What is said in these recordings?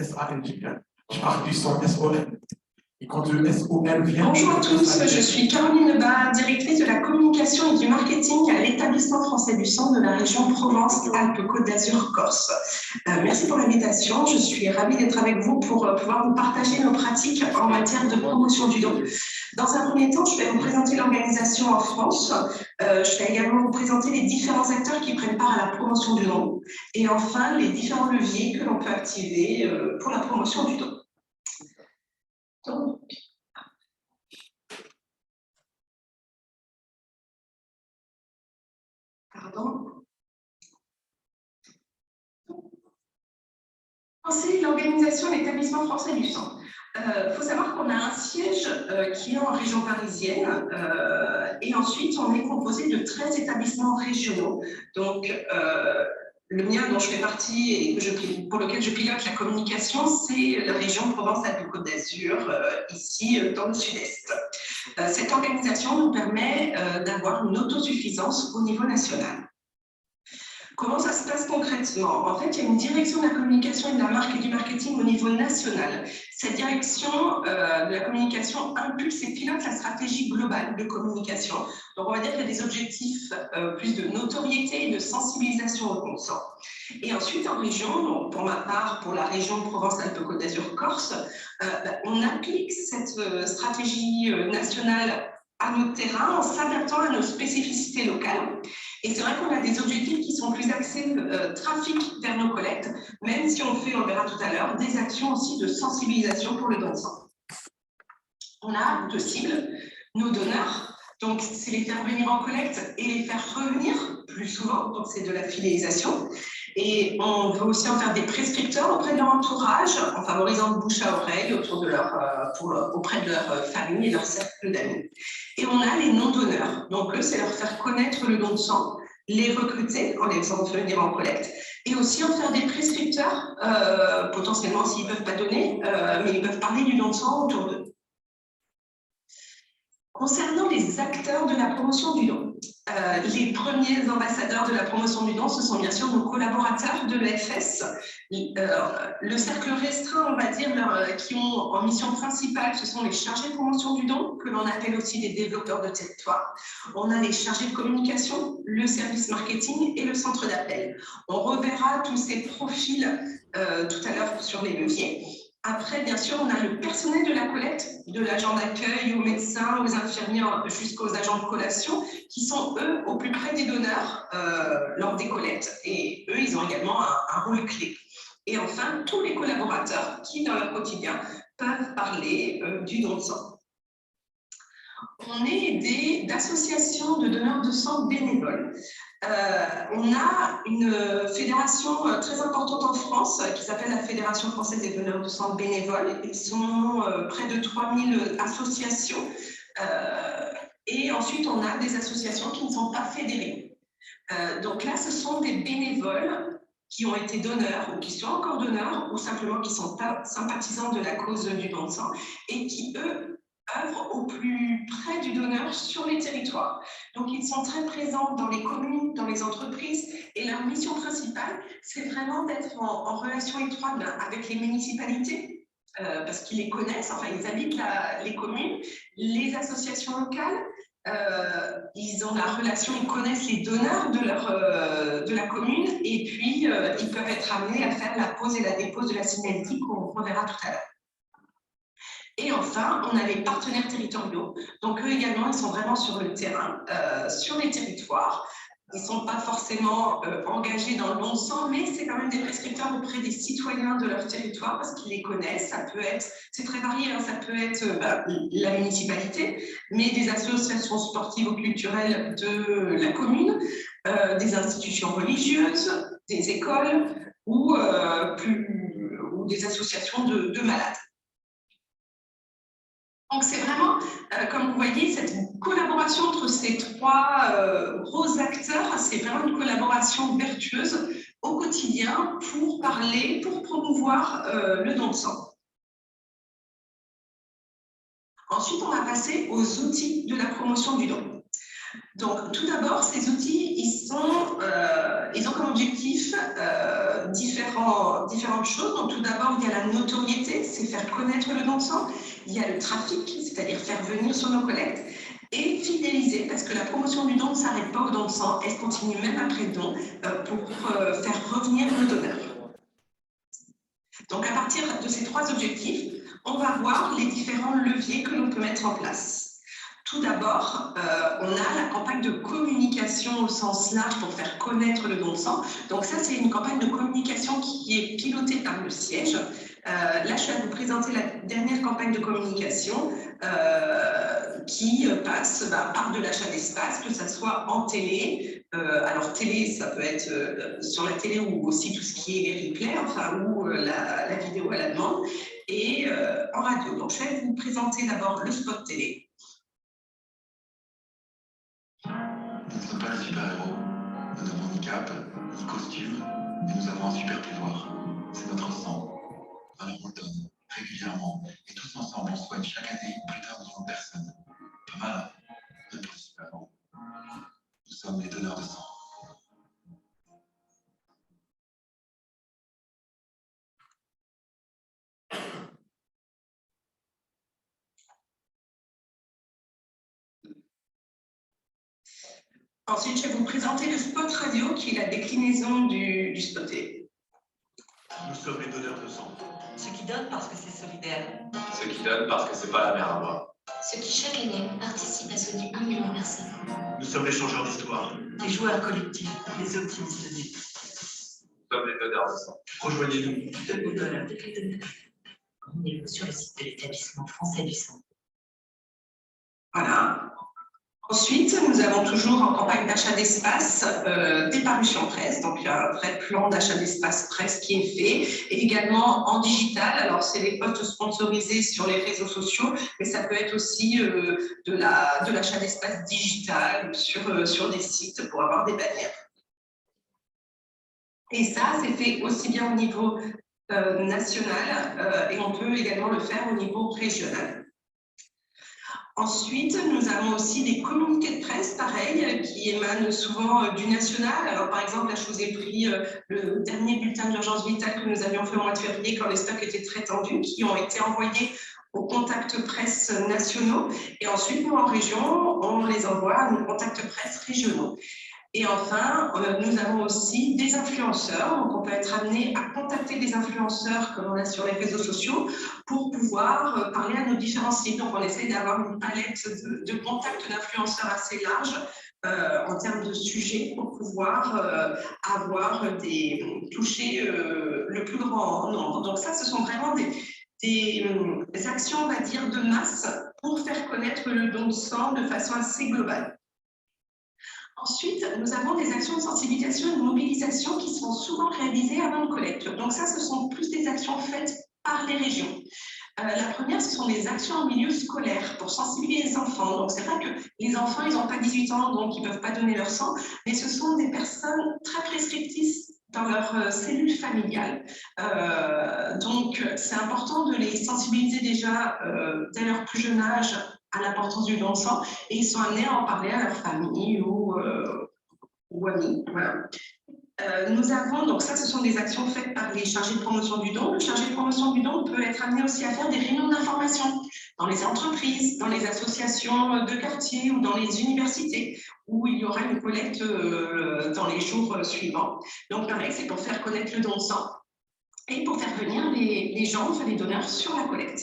S-A-N-G-N. Je pars du son S-O-N. Et quand le S-O-N vient... Bonjour à tous, je suis Caroline Lebas, directrice de la communication et du marketing à l'établissement français du sang de la région Provence-Alpes-Côte d'Azur-Corse. Merci pour l'invitation, je suis ravie d'être avec vous pour pouvoir vous partager nos pratiques en matière de promotion du don. Dans un premier temps, je vais vous présenter l'organisation en France. Je vais également vous présenter les différents acteurs qui prennent part à la promotion du don. Et enfin, les différents leviers que l'on peut activer pour la promotion du don. Donc, pardon. C'est l'organisation de l'établissement français du sang. Il faut savoir qu'on a un siège qui est en région parisienne et ensuite on est composé de 13 établissements régionaux. Donc le mien dont je fais partie et pour lequel je pilote la communication, c'est la région Provence-Alpes-Côte d'Azur, ici dans le sud-est. Cette organisation nous permet d'avoir une autosuffisance au niveau national. Comment ça se passe concrètement? En fait, il y a une direction de la communication et de la marque et du marketing au niveau national. Cette direction de la communication impulse et pilote la stratégie globale de communication. Donc, on va dire qu'il y a des objectifs plus de notoriété et de sensibilisation au consent. Et ensuite, en région, donc pour ma part, pour la région Provence-Alpes-Côte d'Azur-Corse, on applique cette stratégie nationale à notre terrain en s'adaptant à nos spécificités locales. Et c'est vrai qu'on a des objectifs qui sont plus axés trafic vers nos collectes, même si on fait, on verra tout à l'heure, des actions aussi de sensibilisation pour le don de sang. On a deux cibles, nos donneurs, donc c'est les faire venir en collecte et les faire revenir plus souvent, donc c'est de la fidélisation. Et on veut aussi en faire des prescripteurs auprès de leur entourage, en favorisant le bouche à oreille autour de auprès de leur famille et leur cercle d'amis. Et on a les non-donneurs, donc eux, c'est leur faire connaître le don de sang, les recruter en les faisant venir en collecte, et aussi en faire des prescripteurs, potentiellement s'ils ne peuvent pas donner, mais ils peuvent parler du don de sang autour d'eux. Concernant les acteurs de la promotion du don, les premiers ambassadeurs de la promotion du don, ce sont bien sûr nos collaborateurs de l'EFS. Le cercle restreint, on va dire, qui ont en mission principale, ce sont les chargés de promotion du don, que l'on appelle aussi des développeurs de territoire. On a les chargés de communication, le service marketing et le centre d'appel. On reverra tous ces profils tout à l'heure sur les leviers. Après, bien sûr, on a le personnel de la collecte, de l'agent d'accueil, aux médecins, aux infirmiers, jusqu'aux agents de collation, qui sont, eux, au plus près des donneurs lors des collectes. Et eux, ils ont également un rôle clé. Et enfin, tous les collaborateurs qui, dans leur quotidien, peuvent parler du don de sang. On est aidé d'associations de donneurs de sang bénévoles. On a une fédération très importante en France qui s'appelle la Fédération française des donneurs de sang bénévoles. Ils sont près de 3000 associations. Et ensuite, on a des associations qui ne sont pas fédérées. Donc là, ce sont des bénévoles qui ont été donneurs ou qui sont encore donneurs ou simplement qui sont sympathisants de la cause du don de sang et qui, eux, œuvrent au plus près du donneur sur les territoires. Donc, ils sont très présents dans les communes, dans les entreprises, et leur mission principale, c'est vraiment d'être en relation étroite avec les municipalités, parce qu'ils les connaissent, enfin, ils habitent les communes, les associations locales, ils ont la relation, ils connaissent les donneurs de la commune, et puis ils peuvent être amenés à faire la pose et la dépose de la signalétique qu'on reverra tout à l'heure. Et enfin, on a les partenaires territoriaux. Donc, eux également, ils sont vraiment sur le terrain, sur les territoires. Ils ne sont pas forcément engagés dans le don de sang, mais c'est quand même des prescripteurs auprès des citoyens de leur territoire parce qu'ils les connaissent. Ça peut être, c'est très varié, hein, ça peut être la municipalité, mais des associations sportives ou culturelles de la commune, des institutions religieuses, des écoles ou des associations de malades. Donc, c'est vraiment, comme vous voyez, cette collaboration entre ces trois gros acteurs, c'est vraiment une collaboration vertueuse au quotidien pour parler, pour promouvoir le don de sang. Ensuite, on va passer aux outils de la promotion du don. Donc, tout d'abord, ces outils, ils ont comme objectif différentes choses. Donc, tout d'abord, il y a la notoriété, c'est faire connaître le don de sang. Il y a le trafic, c'est-à-dire faire venir sur nos collectes. Et fidéliser, parce que la promotion du don ne s'arrête pas au don de sang, elle continue même après le don pour faire revenir le donneur. Donc, à partir de ces trois objectifs, on va voir les différents leviers que l'on peut mettre en place. Tout d'abord, on a la campagne de communication au sens large pour faire connaître le don de sang. Donc ça, c'est une campagne de communication qui est pilotée par le siège. Là, je vais vous présenter la dernière campagne de communication qui passe par de l'achat d'espace, que ce soit en télé. Alors télé, ça peut être sur la télé ou aussi tout ce qui est replay, enfin, ou la vidéo à la demande, et en radio. Donc je vais vous présenter d'abord le spot télé. Nous ne sommes pas des super-héros, nous n'avons ni cape, ni costume, mais nous avons un super pouvoir. C'est notre sang. Alors on le donne régulièrement, et tous ensemble on soigne chaque année plus d'un million de personnes. Pas mal, même pour les super-héros. Nous sommes les donneurs de sang. Ensuite, je vais vous présenter le spot radio, qui est la déclinaison du spot télé. Nous sommes les donneurs de sang. Ceux qui donnent parce que c'est solidaire. Ceux qui donnent parce que c'est pas la mer à boire. Ceux qui chaque année participent à soigner 1 million de personnes. Nous sommes les changeurs d'histoire. Les joueurs collectifs, les optimistes du. Nous sommes les donneurs de sang. Rejoignez-nous. Les donneurs de Rendez-vous sur le site de l'établissement français du sang. Voilà. Ensuite, nous avons toujours en campagne d'achat d'espace des parutions presse. Donc, il y a un vrai plan d'achat d'espace presse qui est fait. Et également en digital. Alors, c'est les posts sponsorisés sur les réseaux sociaux, mais ça peut être aussi de l'achat d'espace digital sur des sites pour avoir des bannières. Et ça, c'est fait aussi bien au niveau national et on peut également le faire au niveau régional. Ensuite, nous avons aussi des communiqués de presse, pareil, qui émanent souvent du national. Alors, par exemple, là, je vous ai pris le dernier bulletin d'urgence vitale que nous avions fait au mois de février quand les stocks étaient très tendus, qui ont été envoyés aux contacts presse nationaux. Et ensuite, nous, en région, on les envoie à nos contacts presse régionaux. Et enfin, nous avons aussi des influenceurs. Donc, on peut être amené à contacter des influenceurs que l'on a sur les réseaux sociaux pour pouvoir parler à nos différents sites. Donc, on essaie d'avoir une palette de contacts d'influenceurs assez large en termes de sujets pour pouvoir toucher le plus grand nombre. Donc, ça, ce sont vraiment des actions, on va dire, de masse pour faire connaître le don de sang de façon assez globale. Ensuite, nous avons des actions de sensibilisation et de mobilisation qui sont souvent réalisées avant le collecte. Donc ça, ce sont plus des actions faites par les régions. La première, ce sont des actions en milieu scolaire pour sensibiliser les enfants. Donc c'est vrai que les enfants, ils n'ont pas 18 ans, donc ils ne peuvent pas donner leur sang, mais ce sont des personnes très prescriptrices dans leur cellule familiale. Donc c'est important de les sensibiliser déjà dès leur plus jeune âge à l'importance du don de sang, et ils sont amenés à en parler à leur famille ou amis. Voilà. Nous avons, donc ça, ce sont des actions faites par les chargés de promotion du don. Le chargé de promotion du don peut être amené aussi à faire des réunions d'information dans les entreprises, dans les associations de quartier ou dans les universités, où il y aura une collecte dans les jours suivants. Donc pareil, c'est pour faire connaître le don de sang et pour faire venir les gens, enfin les donneurs, sur la collecte.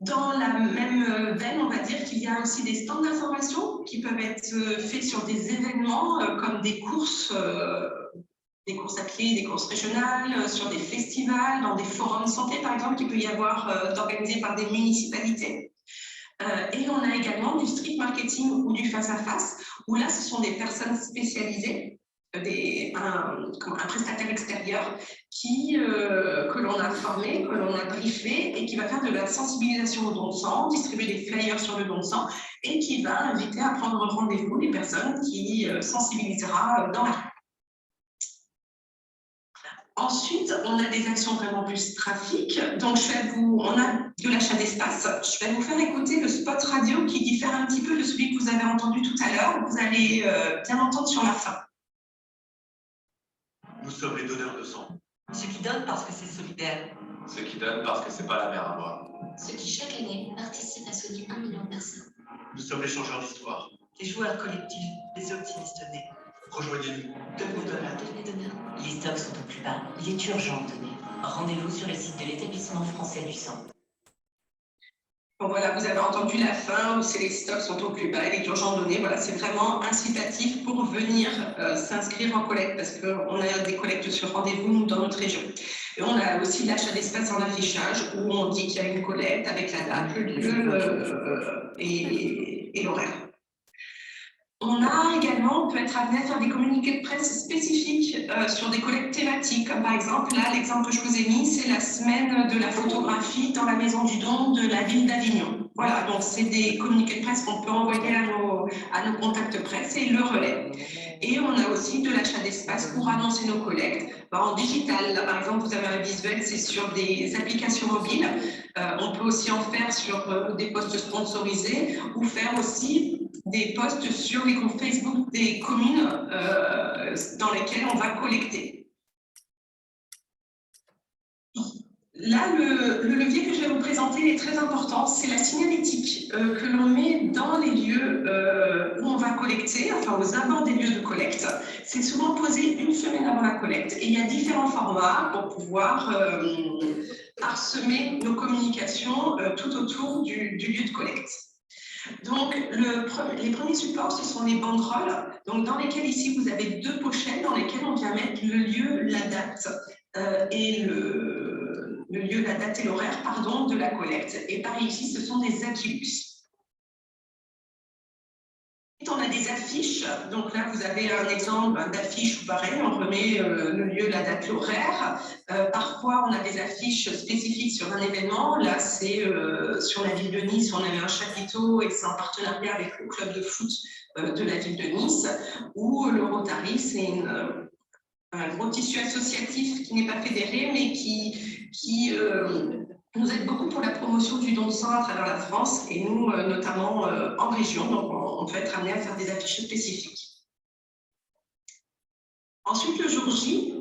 Dans la même veine, on va dire qu'il y a aussi des stands d'information qui peuvent être faits sur des événements comme des courses à pied, des courses régionales, sur des festivals, dans des forums de santé par exemple, qu'il peut y avoir organisés par des municipalités. Et on a également du street marketing ou du face-à-face, où là, ce sont des personnes spécialisées, un prestataire extérieur que l'on a formé, que l'on a briefé et qui va faire de la sensibilisation au don de sang, distribuer des flyers sur le don de sang et qui va inviter à prendre rendez-vous les personnes qui sensibilisera dans la rue. Ensuite, on a des actions vraiment plus trafic. Donc, on a de l'achat d'espace. Je vais vous faire écouter le spot radio qui diffère un petit peu de celui que vous avez entendu tout à l'heure. Vous allez bien entendre sur la fin. Nous sommes les donneurs de sang. Ceux qui donnent parce que c'est solidaire. Ceux qui donnent parce que c'est pas la mer à boire. Ceux qui chaque année participent à soigner 1 million de personnes. Nous sommes les changeurs d'histoire. Les joueurs collectifs, les optimistes nés. Rejoignez-nous. Devenez donneurs. Devenez donneur. Les stocks sont au plus bas. Il est urgent de donner. Rendez-vous sur le site de l'établissement français du sang. Bon, voilà, vous avez entendu la fin où c'est les stocks sont au plus bas, il est urgent de donner. Voilà, c'est vraiment incitatif pour venir s'inscrire en collecte parce qu'on a des collectes sur rendez-vous dans notre région. Et on a aussi l'achat d'espace en affichage où on dit qu'il y a une collecte avec la date, le lieu et l'horaire. On peut être amené à faire des communiqués de presse spécifiques sur des collectes thématiques, comme par exemple, là, l'exemple que je vous ai mis, c'est la semaine de la photographie dans la maison du don de la ville d'Avignon. Voilà, donc c'est des communiqués de presse qu'on peut envoyer à nos contacts presse et ils le relaient. Et on a aussi de l'achat d'espace pour annoncer nos collectes en digital. Là, par exemple, vous avez un visuel, c'est sur des applications mobiles. On peut aussi en faire sur des posts sponsorisés ou faire aussi des posts sur les groupes Facebook des communes dans lesquelles on va collecter. Là, le levier que je vais vous présenter est très important, c'est la signalétique que l'on met dans les lieux où on va collecter, enfin aux abords des lieux de collecte. C'est souvent posé une semaine avant la collecte et il y a différents formats pour pouvoir parsemer nos communications tout autour du lieu de collecte. Donc, les premiers supports, ce sont les banderoles, donc dans lesquelles ici vous avez deux pochettes dans lesquelles on vient mettre le lieu, la date et le lieu, la date et l'horaire, pardon, de la collecte. Et par ici, ce sont des aquilus. On a des affiches, donc là vous avez un exemple d'affiche où pareil, on remet le lieu, la date, l'horaire. Parfois on a des affiches spécifiques sur un événement, là c'est sur la ville de Nice, on avait un chapiteau et c'est en partenariat avec le club de foot de la ville de Nice, ou le Rotary, c'est un gros tissu associatif qui n'est pas fédéré mais qui nous aide beaucoup pour la promotion du don de sang à travers la France et nous, notamment en région, donc on peut être amené à faire des affiches spécifiques. Ensuite, le jour J,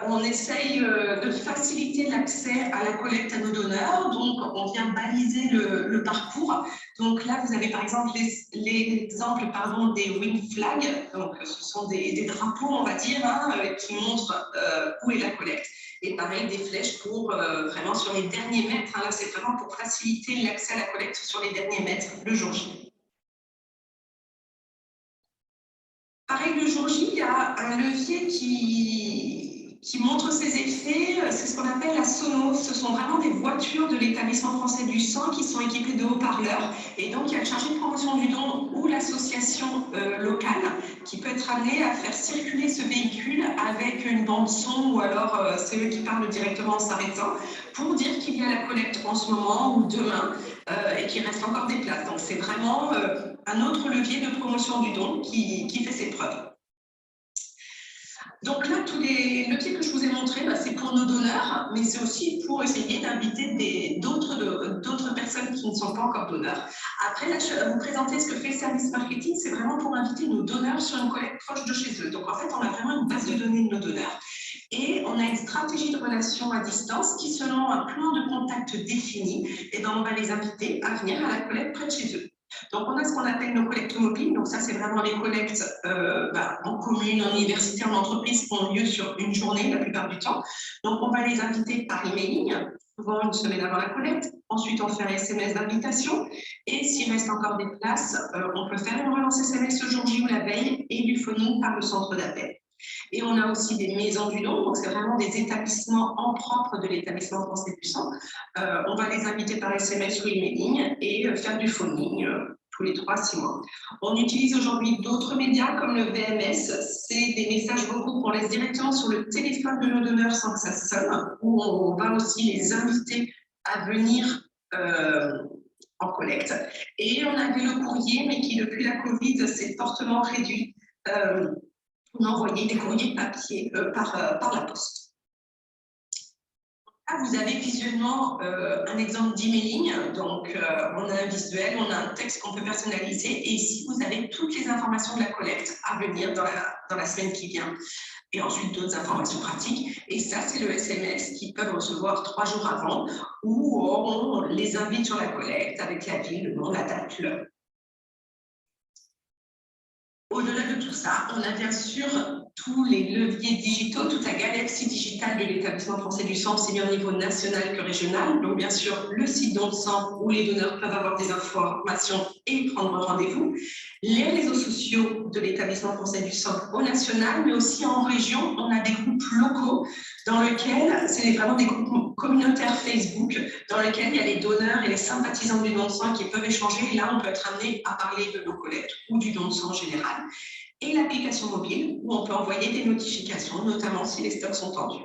on essaye de faciliter l'accès à la collecte à nos donneurs, donc on vient baliser le parcours. Donc là, vous avez par exemple l'exemple des wing flags, donc ce sont des drapeaux, on va dire, qui montrent où est la collecte. Et pareil, des flèches pour vraiment sur les derniers mètres. Là, c'est vraiment pour faciliter l'accès à la collecte sur les derniers mètres le jour J. Pareil, le jour J, il y a un levier qui montre ses effets. C'est ce qu'on appelle la sono. Ce sont vraiment des voitures de l'établissement français du sang qui sont équipées de haut-parleurs. Et donc, il y a le chargé de promotion du don ou l'association locale qui peut être amenée à faire circuler ce véhicule avec une bande son ou alors c'est eux qui parlent directement en s'arrêtant pour dire qu'il y a la collecte en ce moment ou demain et qu'il reste encore des places. Donc, c'est vraiment un autre levier de promotion du don qui fait ses preuves. Donc là, tous les leviers que je vous ai montrés, c'est pour nos donneurs, mais c'est aussi pour essayer d'inviter d'autres personnes qui ne sont pas encore donneurs. Après, là, je vais vous présenter ce que fait le service marketing, c'est vraiment pour inviter nos donneurs sur une collecte proche de chez eux. Donc en fait, on a vraiment une base de données de nos donneurs. Et on a une stratégie de relation à distance qui, selon un plan de contact défini, on va les inviter à venir à la collecte près de chez eux. Donc, on a ce qu'on appelle nos collectes mobiles. Donc, ça, c'est vraiment les collectes en commune, en université, en entreprise qui ont lieu sur une journée la plupart du temps. Donc, on va les inviter par emailing, souvent une semaine avant la collecte. Ensuite, on fait un SMS d'invitation. Et s'il reste encore des places, on peut faire une relance SMS le jour J ou la veille et du phoning par le centre d'appel. Et on a aussi des maisons du don, donc c'est vraiment des établissements en propre de l'établissement français du sang. On va les inviter par SMS ou emailing et faire du phoning tous les 3 à 6 mois. On utilise aujourd'hui d'autres médias comme le VMS, c'est des messages vocaux qu'on laisse directement sur le téléphone de nos donneurs sans que ça sonne, où on va aussi les inviter à venir en collecte. Et on avait le courrier, mais qui depuis la Covid s'est fortement réduit. On envoyait des courriers papier par la poste. vous avez visuellement un exemple d'emailing. Donc, on a un visuel, on a un texte qu'on peut personnaliser. Et ici, vous avez toutes les informations de la collecte à venir dans la semaine qui vient. Et ensuite, d'autres informations pratiques. Et ça, c'est le SMS qu'ils peuvent recevoir 3 jours avant, où on les invite sur la collecte avec la ville, le nom, la date, l'heure. Au-delà de tout ça, on a bien sûr tous les leviers digitaux, toute la galaxie digitale de l'établissement français du sang, aussi bien au niveau national que régional. Donc bien sûr, le site don de sang où les donneurs peuvent avoir des informations et prendre rendez-vous. Les réseaux sociaux de l'établissement français du sang au national, mais aussi en région, on a des groupes locaux dans lesquels, c'est vraiment des groupes communautaires Facebook, dans lesquels il y a les donneurs et les sympathisants du don de sang qui peuvent échanger. Et là, on peut être amené à parler de nos collectes ou du don de sang en général. Et l'application mobile, où on peut envoyer des notifications, notamment si les stocks sont tendus.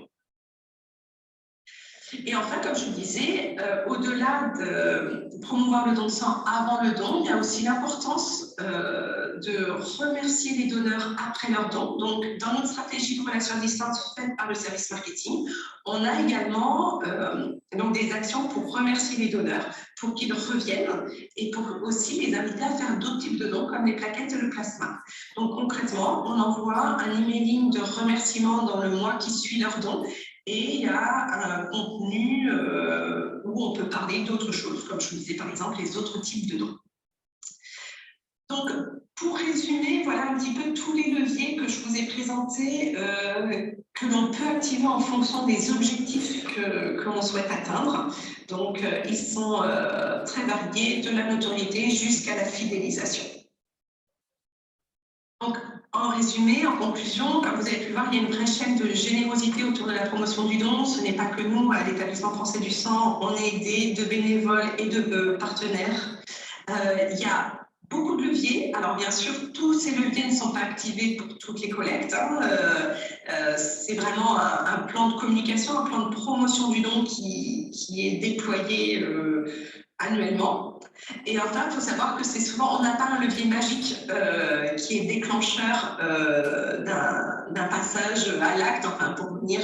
Et enfin, comme je vous disais, au-delà de promouvoir le don de sang avant le don, il y a aussi l'importance de remercier les donneurs après leur don. Donc, dans notre stratégie de relation à distance faite par le service marketing, on a également donc des actions pour remercier les donneurs, pour qu'ils reviennent et pour aussi les inviter à faire d'autres types de dons, comme les plaquettes et le plasma. Donc, concrètement, on envoie un emailing de remerciement dans le mois qui suit leur don. Et il y a un contenu où on peut parler d'autres choses, comme je vous disais par exemple les autres types de dons. Donc, pour résumer, voilà un petit peu tous les leviers que je vous ai présentés, que l'on peut activer en fonction des objectifs que l'on souhaite atteindre. Donc, ils sont très variés, de la notoriété jusqu'à la fidélisation. Donc, en résumé, en conclusion, comme vous avez pu voir, il y a une vraie chaîne de générosité autour de la promotion du don. Ce n'est pas que nous, à l'établissement français du sang, on est aidé de bénévoles et de partenaires. Il y a beaucoup de leviers. Alors, bien sûr, tous ces leviers ne sont pas activés pour toutes les collectes. C'est vraiment un plan de communication, un plan de promotion du don qui est déployé annuellement. Et enfin, il faut savoir que c'est souvent, on n'a pas un levier magique qui est déclencheur d'un passage à l'acte, enfin pour venir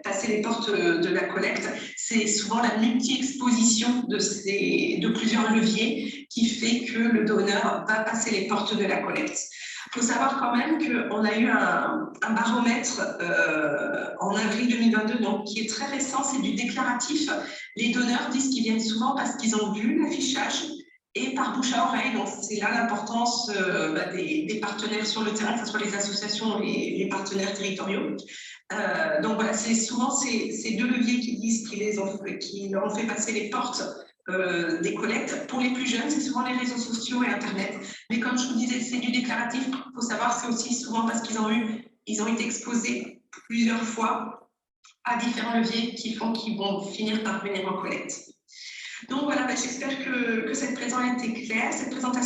passer les portes de la collecte. C'est souvent la multi-exposition de plusieurs leviers qui fait que le donneur va passer les portes de la collecte. Il faut savoir quand même qu'on a eu un baromètre en avril 2022, donc qui est très récent, c'est du déclaratif. Les donneurs disent qu'ils viennent souvent parce qu'ils ont vu l'affichage et par bouche à oreille. Donc c'est là l'importance des partenaires sur le terrain, que ce soit les associations et les partenaires territoriaux. Donc voilà, c'est souvent ces deux leviers qui disent qui leur ont fait passer les portes des collectes. Pour les plus jeunes, c'est souvent les réseaux sociaux et Internet. Mais comme je vous disais, c'est du déclaratif. Il faut savoir, c'est aussi souvent parce qu'ils ont été exposés plusieurs fois à différents leviers qui font qu'ils vont finir par venir en collecte. Donc voilà, j'espère que cette présentation a été claire, cette présentation